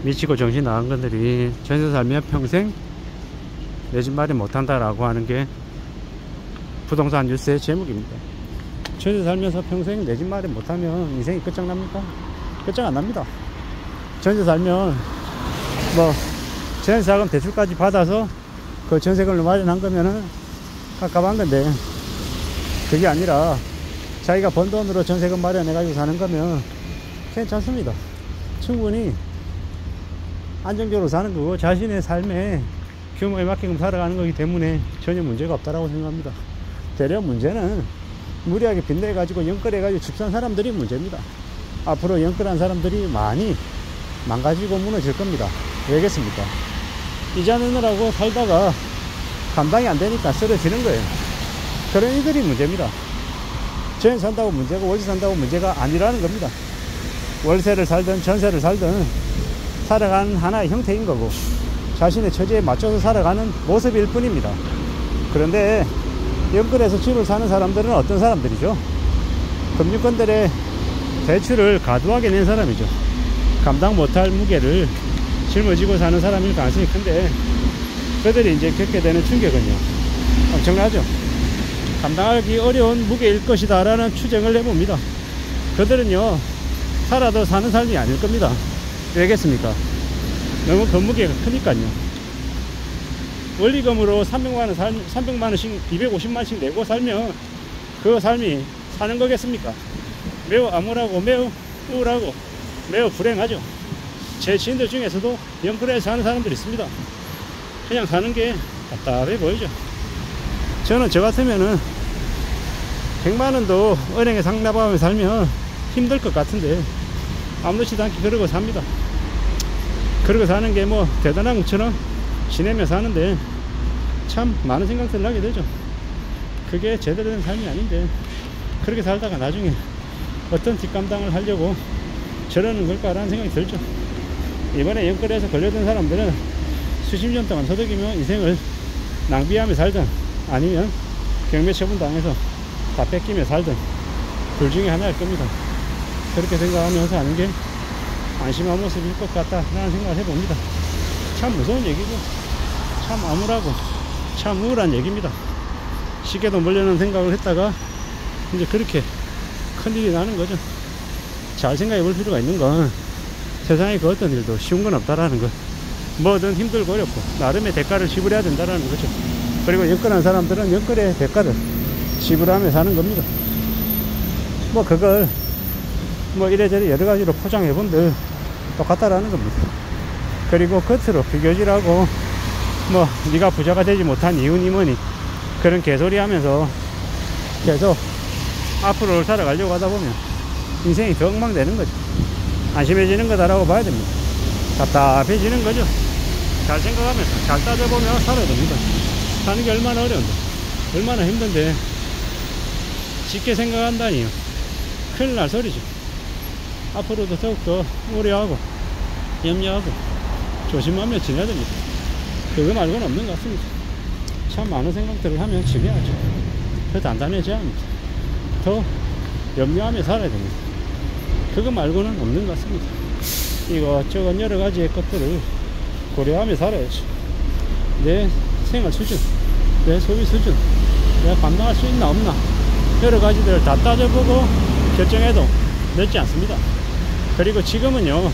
미치고 정신 나간 것들이 전세 살면 평생 내 집 마련 못한다라고 하는 게 부동산 뉴스의 제목입니다. 전세 살면서 평생 내 집 마련 못하면 인생이 끝장납니까? 끝장 안 납니다. 전세 살면 뭐 전세자금 대출까지 받아서 그 전세금을 마련한 거면은 깝깝한 건데, 그게 아니라 자기가 번 돈으로 전세금 마련해 가지고 사는 거면 괜찮습니다. 충분히 안정적으로 사는 거고 자신의 삶의 규모에 맞게끔 살아가는 거기 때문에 전혀 문제가 없다라고 생각합니다. 대려 문제는 무리하게 빚내 가지고 연끌해 가지고 집 산 사람들이 문제입니다. 앞으로 연끌한 사람들이 많이 망가지고 무너질 겁니다. 왜겠습니까? 이자 내느라고 살다가 감당이 안 되니까 쓰러지는 거예요. 그런 이들이 문제입니다. 전세 산다고 문제고 월세 산다고 문제가 아니라는 겁니다. 월세를 살든 전세를 살든 살아가는 하나의 형태인 거고 자신의 처지에 맞춰서 살아가는 모습일 뿐입니다. 그런데 연끌해서 집을 사는 사람들은 어떤 사람들이죠? 금융권들의 대출을 과도하게 낸 사람이죠. 감당 못할 무게를 짊어지고 사는 사람일 가능성이 큰데, 그들이 이제 겪게 되는 충격은요 엄청나죠. 감당하기 어려운 무게일 것이다 라는 추정을 해봅니다. 그들은요 살아도 사는 삶이 아닐 겁니다. 왜겠습니까? 너무 그 무게가 크니까요. 원리금으로 300만원씩 250만원씩 내고 살면 그 삶이 사는 거겠습니까? 매우 암울하고 매우 우울하고 매우 불행하죠. 제 지인들 중에서도 연끌해서 사는 사람들이 있습니다. 그냥 사는 게 답답해 보이죠. 저는 저 같으면은 100만원도 은행에 상납하며 살면 힘들 것 같은데 아무렇지도 않게 그러고 삽니다. 그러고 사는 게 뭐 대단한 것처럼 지내며 사는데 참 많은 생각들을 하게 되죠. 그게 제대로 된 삶이 아닌데 그렇게 살다가 나중에 어떤 뒷감당을 하려고 저러는 걸까라는 생각이 들죠. 이번에 연끌해서 걸려든 사람들은 수십 년 동안 소득이며 인생을 낭비하며 살든 아니면 경매 처분 당해서 다 뺏기며 살든 둘 중에 하나일 겁니다. 그렇게 생각하면서 하는 게 안심한 모습일 것 같다라는 생각을 해봅니다. 참 무서운 얘기죠. 참 암울하고 참 우울한 얘기입니다. 시계도 몰려는 생각을 했다가 이제 그렇게 큰일이 나는 거죠. 잘 생각해 볼 필요가 있는 건 세상에 그 어떤 일도 쉬운 건 없다라는 것, 뭐든 힘들고 어렵고 나름의 대가를 지불해야 된다라는 거죠. 그리고 연끌한 사람들은 연끌의 대가를 지불하며 사는 겁니다. 뭐 그걸 뭐 이래저래 여러가지로 포장해 본들 똑같다라는 겁니다. 그리고 겉으로 비교질하고 뭐 네가 부자가 되지 못한 이유니 뭐니 그런 개소리 하면서 계속 앞으로 살아가려고 하다 보면 인생이 더 엉망되는 거죠. 안심해지는 거다라고 봐야 됩니다. 답답해지는 거죠. 잘 생각하면서 잘 따져보며 살아야 됩니다. 사는 게 얼마나 어려운데 얼마나 힘든데 쉽게 생각한다니요. 큰일 날 소리죠. 앞으로도 더욱더 우려하고 염려하고 조심하며 지내야 됩니다. 그거 말고는 없는 것 같습니다. 참 많은 생각들을 하면 지내야죠. 더 단단해져야 합니다. 더 염려하며 살아야 됩니다. 그거 말고는 없는 것 같습니다. 이것저것 여러 가지의 것들을 고려하며 살아야죠. 내 생활 수준, 내 소비 수준, 내가 감당할 수 있나 없나 여러 가지들을 다 따져보고 결정해도 늦지 않습니다. 그리고 지금은요,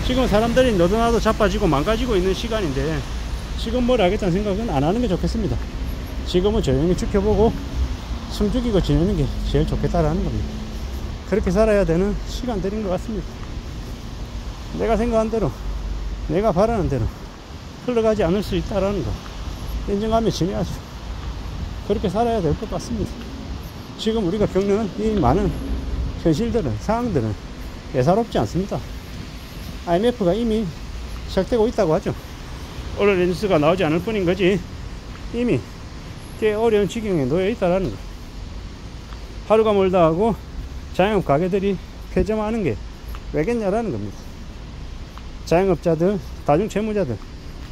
지금 사람들이 너도나도 자빠지고 망가지고 있는 시간인데 지금 뭘 하겠다는 생각은 안 하는 게 좋겠습니다. 지금은 조용히 지켜보고 숨죽이고 지내는 게 제일 좋겠다라는 겁니다. 그렇게 살아야 되는 시간들인 것 같습니다. 내가 생각한 대로 내가 바라는 대로 흘러가지 않을 수 있다라는 거 인정하며 지내야죠. 그렇게 살아야 될 것 같습니다. 지금 우리가 겪는 이 많은 현실들은, 상황들은 예사롭지 않습니다. IMF가 이미 시작되고 있다고 하죠. 오늘 뉴스가 나오지 않을 뿐인 거지 이미 꽤 어려운 지경에 놓여 있다라는 거. 하루가 멀다 하고 자영업 가게들이 폐점하는 게 왜겠냐라는 겁니다. 자영업자들, 다중채무자들,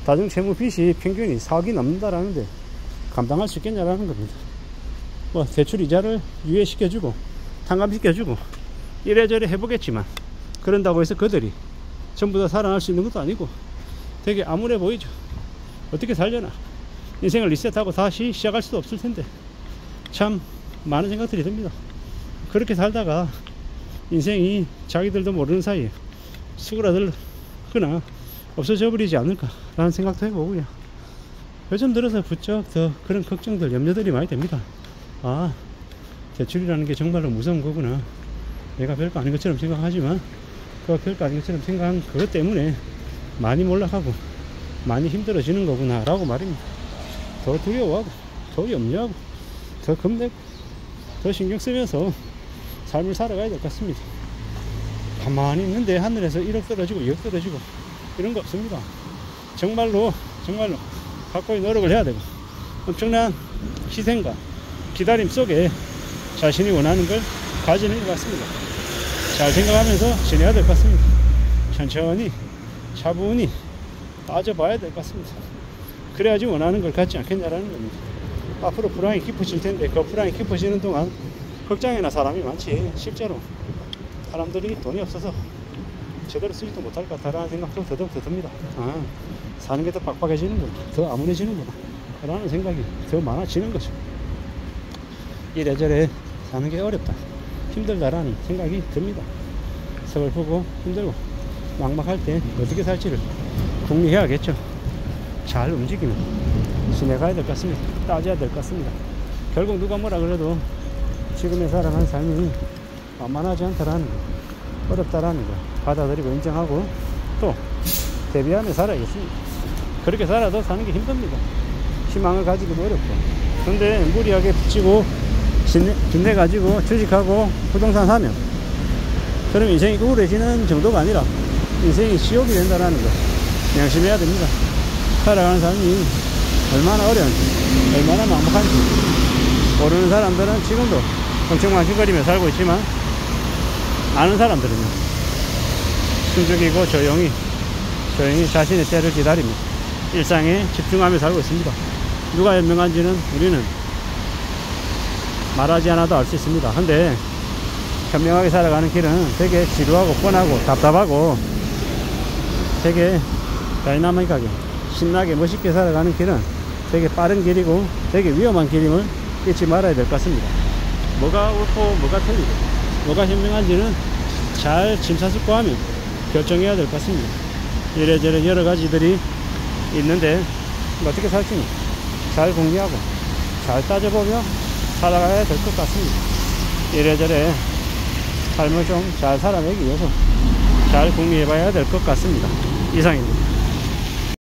다중채무 빚이 평균이 4억이 넘는다라는데 감당할 수 있겠냐라는 겁니다. 뭐 대출 이자를 유예시켜주고 탕감시켜주고 이래저래 해보겠지만 그런다고 해서 그들이 전부 다 살아날 수 있는 것도 아니고 되게 암울해 보이죠. 어떻게 살려나. 인생을 리셋하고 다시 시작할 수도 없을 텐데 참 많은 생각들이 듭니다. 그렇게 살다가 인생이 자기들도 모르는 사이에 수그라들거나 없어져 버리지 않을까 라는 생각도 해보고요. 요즘 들어서 부쩍 더 그런 걱정들, 염려들이 많이 됩니다. 아, 대출이라는 게 정말로 무서운 거구나. 내가 별거 아닌 것처럼 생각하지만 그 별거 아닌 것처럼 생각한 그것 때문에 많이 몰락하고 많이 힘들어지는 거구나 라고 말입니다. 더 두려워하고 더 염려하고 더 겁내고 더 신경 쓰면서 삶을 살아가야 될 것 같습니다. 가만히 있는데 하늘에서 1억 떨어지고 2억 떨어지고 이런 거 없습니다. 정말로 각고의 노력을 해야 되고 엄청난 희생과 기다림 속에 자신이 원하는 걸 가지는 것 같습니다. 잘 생각하면서 지내야 될 것 같습니다. 천천히 차분히 따져봐야 될 것 같습니다. 그래야지 원하는 걸 갖지 않겠냐라는 겁니다. 앞으로 불황이 깊어질 텐데 그 불황이 깊어지는 동안 걱정이나 사람이 많지 실제로 사람들이 돈이 없어서 제대로 쓰지도 못할 것 같다라는 생각도 더더욱 더 듭니다. 아, 사는 게 더 빡빡해지는구나, 더 암울해지는구나 라는 생각이 더 많아지는 거죠. 이래저래 사는 게 어렵다, 힘들다라는 생각이 듭니다. 서글프고 힘들고 막막할 때 어떻게 살지를 궁리해야겠죠. 잘 움직이면 지내가야 될 것 같습니다. 따져야 될 것 같습니다. 결국 누가 뭐라 그래도 지금의 살아가는 삶이 만만하지 않다라는 거, 어렵다라는 거 받아들이고 인정하고 또 대비하며 살아야겠습니다. 그렇게 살아도 사는 게 힘듭니다. 희망을 가지기도 어렵고. 그런데 무리하게 붙이고 빚내 가지고 주식하고 부동산 사면 그럼 인생이 우울해지는 정도가 아니라 인생이 지옥이 된다는 거 명심해야 됩니다. 살아가는 삶이 얼마나 어려운지 얼마나 막막한지 모르는 사람들은 지금도 엄청 망신거리며 살고 있지만 아는 사람들은요 숨죽이고 조용히 자신의 때를 기다리며 일상에 집중하며 살고 있습니다. 누가 현명한지는 우리는 말하지 않아도 알 수 있습니다. 근데 현명하게 살아가는 길은 되게 지루하고 뻔하고 답답하고 되게 다이나믹하게 신나게 멋있게 살아가는 길은 되게 빠른 길이고 되게 위험한 길임을 잊지 말아야 될 것 같습니다. 뭐가 옳고 뭐가 틀리고 뭐가 현명한지는 잘 심사숙고하며 결정해야 될 것 같습니다. 이래저래 여러 가지들이 있는데 어떻게 살지는 잘 궁리하고 잘 따져보며 살아가야 될 것 같습니다. 이래저래 삶을 좀 잘 살아내기 위해서 잘 궁리해 봐야 될 것 같습니다. 이상입니다.